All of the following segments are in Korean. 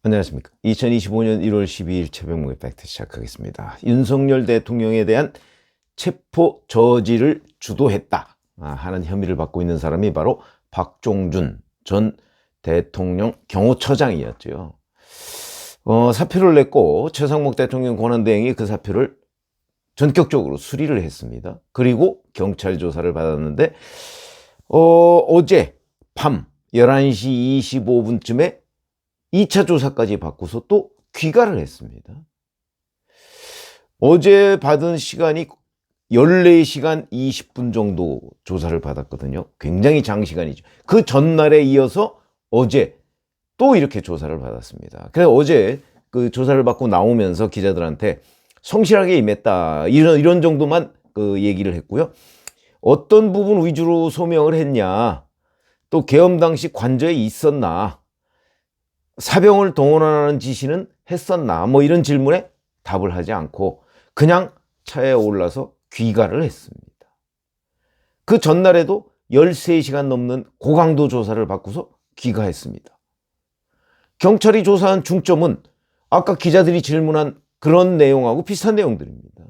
안녕하십니까. 2025년 1월 12일 최병무의 팩트 시작하겠습니다. 윤석열 대통령에 대한 체포 저지를 주도했다 하는 혐의를 받고 있는 사람이 바로 박종준 전 대통령 경호처장이었죠. 사표를 냈고 최상목 대통령 권한대행이 그 사표를 전격적으로 수리를 했습니다. 그리고 경찰 조사를 받았는데 어제 밤 11시 25분쯤에 2차 조사까지 받고서 또 귀가를 했습니다. 어제 받은 시간이 14시간 20분 정도 조사를 받았거든요. 굉장히 장시간이죠. 그 전날에 이어서 어제 또 이렇게 조사를 받았습니다. 그래서 어제 그 조사를 받고 나오면서 기자들한테 성실하게 임했다 이런 정도만 그 얘기를 했고요. 어떤 부분 위주로 소명을 했냐, 또 계엄 당시 관저에 있었나, 사병을 동원하는 지시는 했었나, 뭐 이런 질문에 답을 하지 않고 그냥 차에 올라서 귀가를 했습니다. 그 전날에도 13시간 넘는 고강도 조사를 받고서 귀가했습니다. 경찰이 조사한 중점은 아까 기자들이 질문한 그런 내용하고 비슷한 내용들입니다.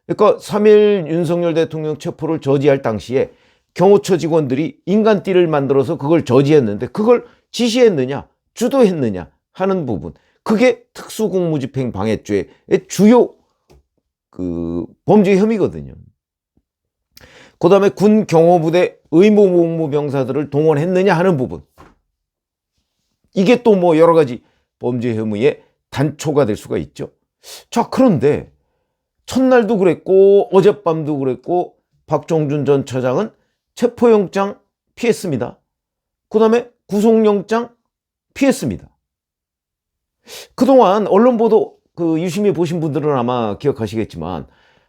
그러니까 3일 윤석열 대통령 체포를 저지할 당시에 경호처 직원들이 인간띠를 만들어서 그걸 저지했는데 그걸 지시했느냐, 주도했느냐 하는 부분, 그게 특수공무집행 방해죄의 주요 범죄 혐의거든요. 그 다음에 군 경호부대 의무복무병사들을 동원했느냐 하는 부분, 이게 또 뭐 여러 가지 범죄 혐의의 단초가 될 수가 있죠. 자, 그런데 첫날도 그랬고 어젯밤도 그랬고 박종준 전 처장은 체포영장 피했습니다. 그 다음에 구속영장 피했습니다. 그동안 언론 보도 유심히 보신 분들은 아마 기억하시겠지만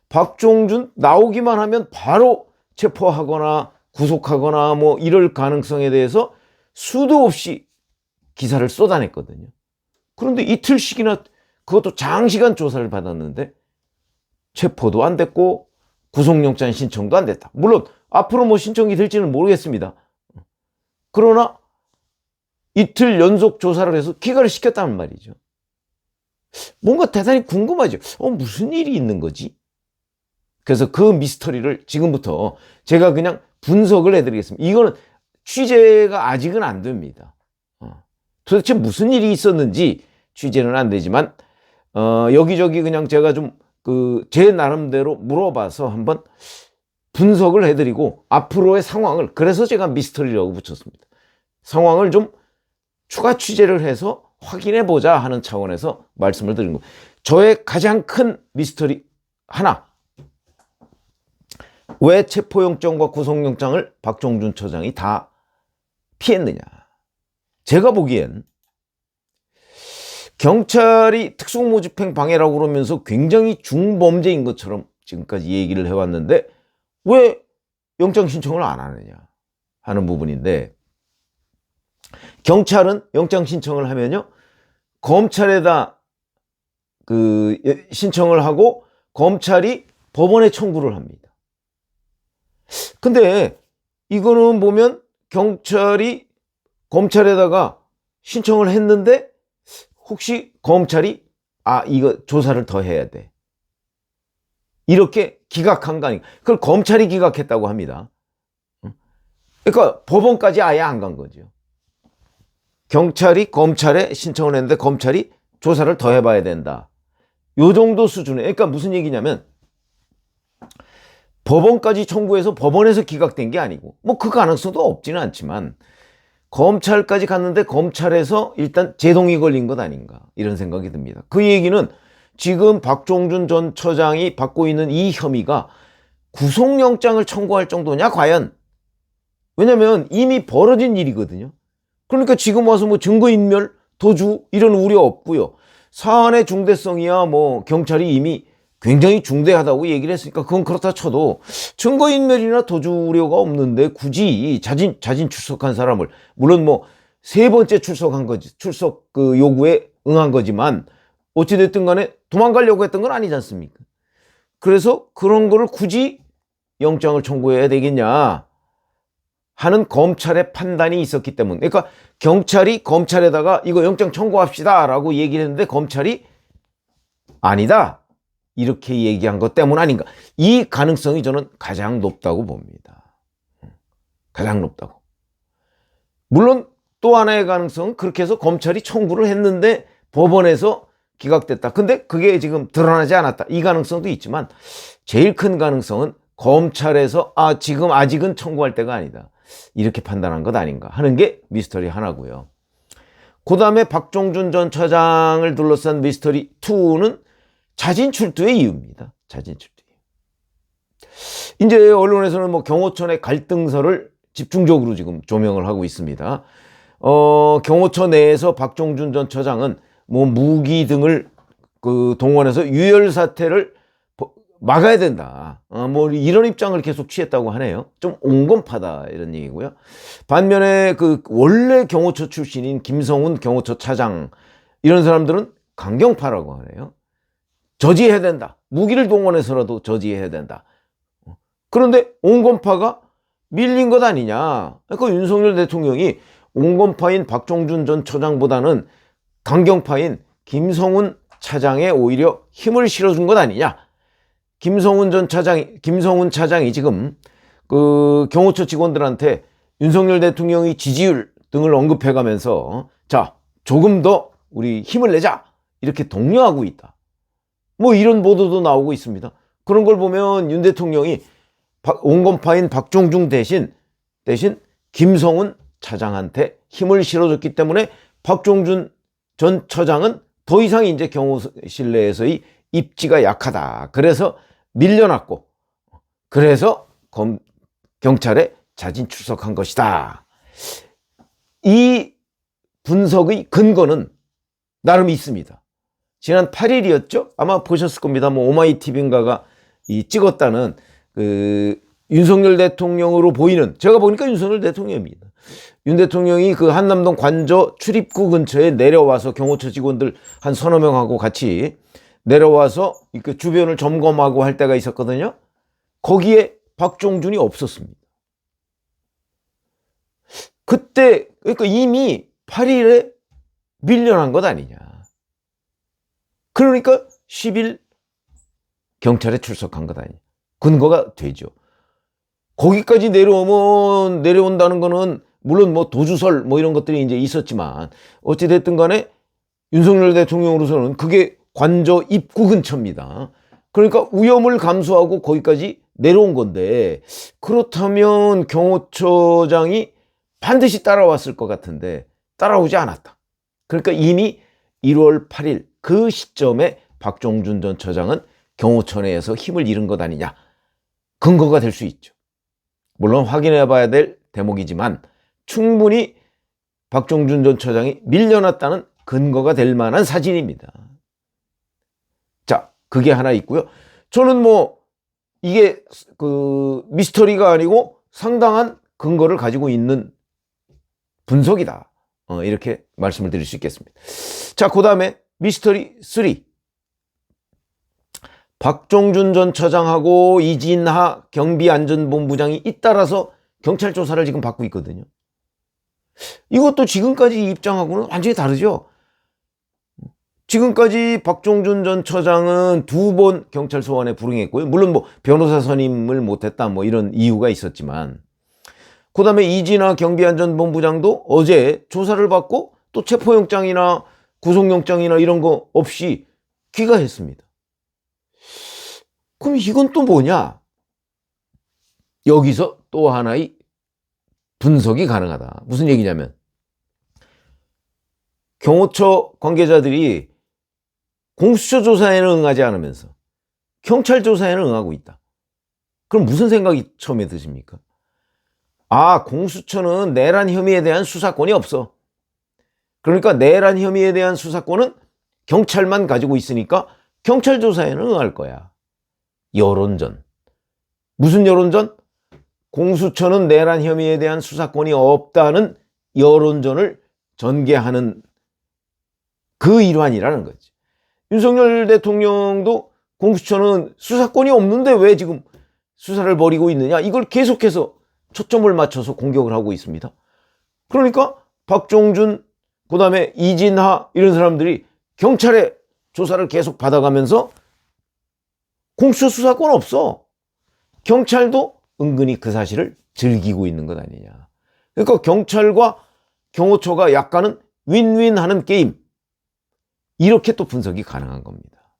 박종준 나오기만 하면 바로 체포하거나 구속하거나 뭐 이럴 가능성에 대해서 수도 없이 기사를 쏟아냈거든요. 그런데 이틀씩이나 그것도 장시간 조사를 받았는데 체포도 안 됐고 구속영장 신청도 안 됐다. 물론 앞으로 뭐 신청이 될지는 모르겠습니다. 그러나 이틀 연속 조사를 해서 기각을 시켰다는 말이죠. 뭔가 대단히 궁금하죠. 무슨 일이 있는 거지? 그래서 그 미스터리를 지금부터 제가 그냥 분석을 해드리겠습니다. 이거는 취재가 아직은 안 됩니다. 도대체 무슨 일이 있었는지 취재는 안 되지만 여기저기 그냥 제가 좀 제 나름대로 물어봐서 한번 분석을 해드리고 앞으로의 상황을, 그래서 제가 미스터리라고 붙였습니다. 상황을 좀 추가 취재를 해서 확인해보자 하는 차원에서 말씀을 드린 거예요. 저의 가장 큰 미스터리 하나, 왜 체포영장과 구속영장을 박종준 처장이 다 피했느냐. 제가 보기엔 경찰이 특수공무집행 방해라고 그러면서 굉장히 중범죄인 것처럼 지금까지 얘기를 해왔는데 왜 영장 신청을 안 하느냐 하는 부분인데, 경찰은 영장 신청을 하면요, 검찰에다 신청을 하고 검찰이 법원에 청구를 합니다. 근데 이거는 보면 경찰이 검찰에다가 신청을 했는데 혹시 검찰이 이거 조사를 더 해야 돼, 이렇게 기각한 거 아닌가. 그걸 검찰이 기각했다고 합니다. 그러니까 법원까지 아예 안 간 거죠. 경찰이 검찰에 신청을 했는데 검찰이 조사를 더 해봐야 된다, 요 정도 수준에. 그러니까 무슨 얘기냐면 법원까지 청구해서 법원에서 기각된 게 아니고, 뭐 그 가능성도 없지는 않지만 검찰까지 갔는데 검찰에서 일단 제동이 걸린 것 아닌가, 이런 생각이 듭니다. 그 얘기는 지금 박종준 전 처장이 받고 있는 이 혐의가 구속영장을 청구할 정도냐 과연. 왜냐면 이미 벌어진 일이거든요. 그러니까 지금 와서 뭐 증거인멸, 도주 이런 우려 없고요. 사안의 중대성이야 뭐 경찰이 이미 굉장히 중대하다고 얘기를 했으니까 그건 그렇다 쳐도 증거인멸이나 도주 우려가 없는데 굳이 자진 출석한 사람을, 물론 뭐 3번째 출석한 거지, 출석 요구에 응한 거지만 어찌됐든 간에 도망가려고 했던 건 아니지 않습니까? 그래서 그런 거를 굳이 영장을 청구해야 되겠냐 하는 검찰의 판단이 있었기 때문에, 그러니까 경찰이 검찰에다가 이거 영장 청구합시다 라고 얘기를 했는데 검찰이 아니다 이렇게 얘기한 것 때문 아닌가. 이 가능성이 저는 가장 높다고 봅니다. 가장 높다고. 물론 또 하나의 가능성은 그렇게 해서 검찰이 청구를 했는데 법원에서 기각됐다. 근데 그게 지금 드러나지 않았다. 이 가능성도 있지만 제일 큰 가능성은 검찰에서 지금 아직은 청구할 때가 아니다. 이렇게 판단한 것 아닌가 하는 게 미스터리 하나고요. 그 다음에 박종준 전 차장을 둘러싼 미스터리 2는 자진 출두의 이유입니다. 자진 출두. 이제 언론에서는 뭐 경호처의 갈등설을 집중적으로 지금 조명을 하고 있습니다. 경호처 내에서 박종준 전 처장은 뭐 무기 등을 동원해서 유혈 사태를 막아야 된다. 뭐 이런 입장을 계속 취했다고 하네요. 좀 온건파다 이런 얘기고요. 반면에 원래 경호처 출신인 김성훈 경호처 차장 이런 사람들은 강경파라고 하네요. 저지해야 된다. 무기를 동원해서라도 저지해야 된다. 그런데 온건파가 밀린 것 아니냐. 그러니까 윤석열 대통령이 온건파인 박종준 전 처장보다는 강경파인 김성훈 차장에 오히려 힘을 실어준 것 아니냐. 김성훈 차장이 지금 경호처 직원들한테 윤석열 대통령의 지지율 등을 언급해가면서 자, 조금 더 우리 힘을 내자 이렇게 독려하고 있다. 뭐 이런 보도도 나오고 있습니다. 그런 걸 보면 윤 대통령이 온건파인 박종준 대신 김성훈 차장한테 힘을 실어줬기 때문에 박종준 전 처장은 더 이상 이제 경호실 내에서의 입지가 약하다. 그래서 밀려났고, 그래서 경찰에 자진 출석한 것이다. 이 분석의 근거는 나름 있습니다. 지난 8일이었죠? 아마 보셨을 겁니다. 뭐 오마이TV인가가 찍었다는 윤석열 대통령으로 보이는, 제가 보니까 윤석열 대통령입니다. 윤 대통령이 한남동 관저 출입구 근처에 내려와서 경호처 직원들 한 서너 명하고 같이 내려와서 주변을 점검하고 할 때가 있었거든요. 거기에 박종준이 없었습니다. 그때 그러니까 이미 8일에 밀려난 것 아니냐. 그러니까 10일 경찰에 출석한 것 아니냐. 근거가 되죠. 거기까지 내려온다는 거는 물론 뭐 도주설 뭐 이런 것들이 이제 있었지만 어찌됐든 간에 윤석열 대통령으로서는 그게 관저 입구 근처입니다. 그러니까 위험을 감수하고 거기까지 내려온 건데, 그렇다면 경호처장이 반드시 따라왔을 것 같은데 따라오지 않았다. 그러니까 이미 1월 8일 그 시점에 박종준 전 처장은 경호처 내에서 힘을 잃은 것 아니냐. 근거가 될 수 있죠. 물론 확인해 봐야 될 대목이지만 충분히 박종준 전 처장이 밀려났다는 근거가 될 만한 사진입니다. 자, 그게 하나 있고요. 저는 뭐 이게 미스터리가 아니고 상당한 근거를 가지고 있는 분석이다. 이렇게 말씀을 드릴 수 있겠습니다. 자, 그 다음에 미스터리 3. 박종준 전 처장하고 이진하 경비안전본부장이 잇따라서 경찰 조사를 지금 받고 있거든요. 이것도 지금까지 입장하고는 완전히 다르죠. 지금까지 박종준 전 처장은 2번 경찰 소환에 불응했고요. 물론 뭐 변호사 선임을 못했다 뭐 이런 이유가 있었지만, 그 다음에 이진하 경비안전본부장도 어제 조사를 받고 또 체포영장이나 구속영장이나 이런 거 없이 귀가했습니다. 그럼 이건 또 뭐냐? 여기서 또 하나의 분석이 가능하다. 무슨 얘기냐면 경호처 관계자들이 공수처 조사에는 응하지 않으면서 경찰 조사에는 응하고 있다. 그럼 무슨 생각이 처음에 드십니까? 공수처는 내란 혐의에 대한 수사권이 없어. 그러니까 내란 혐의에 대한 수사권은 경찰만 가지고 있으니까 경찰 조사에는 응할 거야. 여론전. 무슨 여론전? 공수처는 내란 혐의에 대한 수사권이 없다는 여론전을 전개하는 그 일환이라는 거지. 윤석열 대통령도 공수처는 수사권이 없는데 왜 지금 수사를 벌이고 있느냐, 이걸 계속해서 초점을 맞춰서 공격을 하고 있습니다. 그러니까 박종준, 그다음에 이진하 이런 사람들이 경찰의 조사를 계속 받아가면서 공수처 수사권 없어. 경찰도 은근히 그 사실을 즐기고 있는 것 아니냐. 그러니까 경찰과 경호처가 약간은 윈윈하는 게임. 이렇게 또 분석이 가능한 겁니다.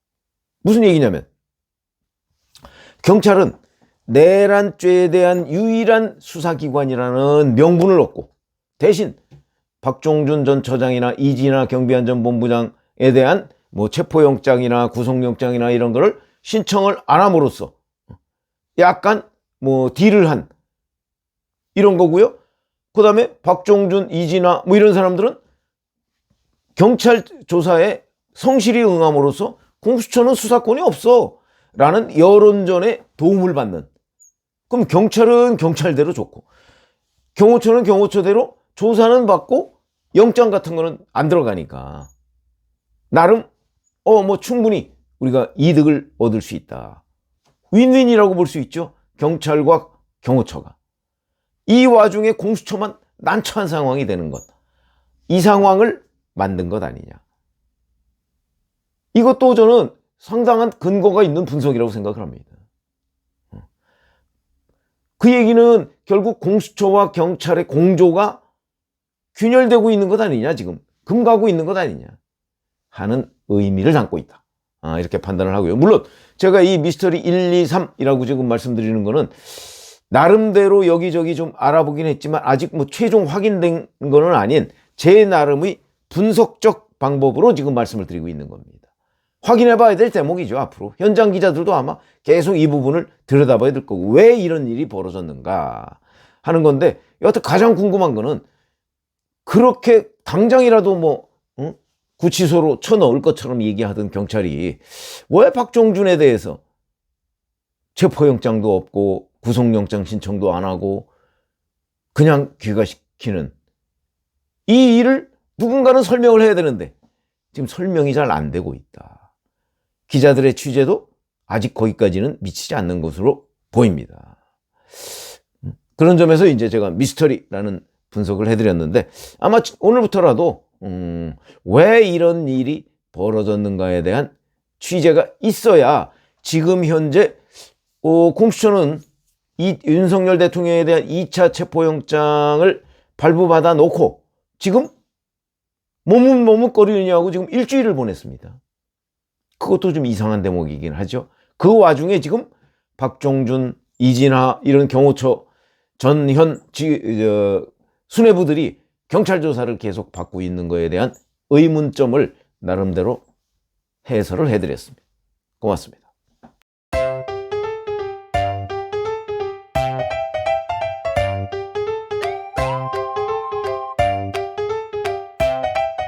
무슨 얘기냐면 경찰은 내란죄에 대한 유일한 수사기관이라는 명분을 얻고 대신 박종준 전 처장이나 이진하 경비안전본부장에 대한 뭐 체포영장이나 구속영장이나 이런 거를 신청을 안 함으로써 약간 뭐 딜을 한 이런 거고요. 그 다음에 박종준, 이진하 뭐 이런 사람들은 경찰 조사에 성실히 응함으로써 공수처는 수사권이 없어 라는 여론전에 도움을 받는. 그럼 경찰은 경찰대로 좋고 경호처는 경호처대로 조사는 받고 영장 같은 거는 안 들어가니까 나름 뭐 충분히 우리가 이득을 얻을 수 있다. 윈윈이라고 볼 수 있죠. 경찰과 경호처가. 이 와중에 공수처만 난처한 상황이 되는 것. 이 상황을 만든 것 아니냐. 이것도 저는 상당한 근거가 있는 분석이라고 생각을 합니다. 그 얘기는 결국 공수처와 경찰의 공조가 균열되고 있는 것 아니냐, 지금. 금가고 있는 것 아니냐 하는 의미를 담고 있다. 이렇게 판단을 하고요. 물론 제가 이 미스터리 1, 2, 3이라고 지금 말씀드리는 거는 나름대로 여기저기 좀 알아보긴 했지만 아직 뭐 최종 확인된 거는 아닌 제 나름의 분석적 방법으로 지금 말씀을 드리고 있는 겁니다. 확인해 봐야 될 대목이죠, 앞으로. 현장 기자들도 아마 계속 이 부분을 들여다봐야 될 거고, 왜 이런 일이 벌어졌는가 하는 건데, 여하튼 가장 궁금한 거는 그렇게 당장이라도 뭐 구치소로 쳐넣을 것처럼 얘기하던 경찰이 왜 박종준에 대해서 체포영장도 없고 구속영장 신청도 안 하고 그냥 귀가시키는 이 일을 누군가는 설명을 해야 되는데 지금 설명이 잘 안 되고 있다. 기자들의 취재도 아직 거기까지는 미치지 않는 것으로 보입니다. 그런 점에서 이제 제가 미스터리라는 분석을 해드렸는데 아마 오늘부터라도 왜 이런 일이 벌어졌는가에 대한 취재가 있어야 지금 현재 공수처는 윤석열 대통령에 대한 2차 체포영장을 발부받아 놓고 지금 머뭇머뭇거리느냐고 지금 일주일을 보냈습니다. 그것도 좀 이상한 대목이긴 하죠. 그 와중에 지금 박종준, 이진하 이런 경호처 전현 수뇌부들이 경찰 조사를 계속 받고 있는 거에 대한 의문점을 나름대로 해설을 해드렸습니다. 고맙습니다.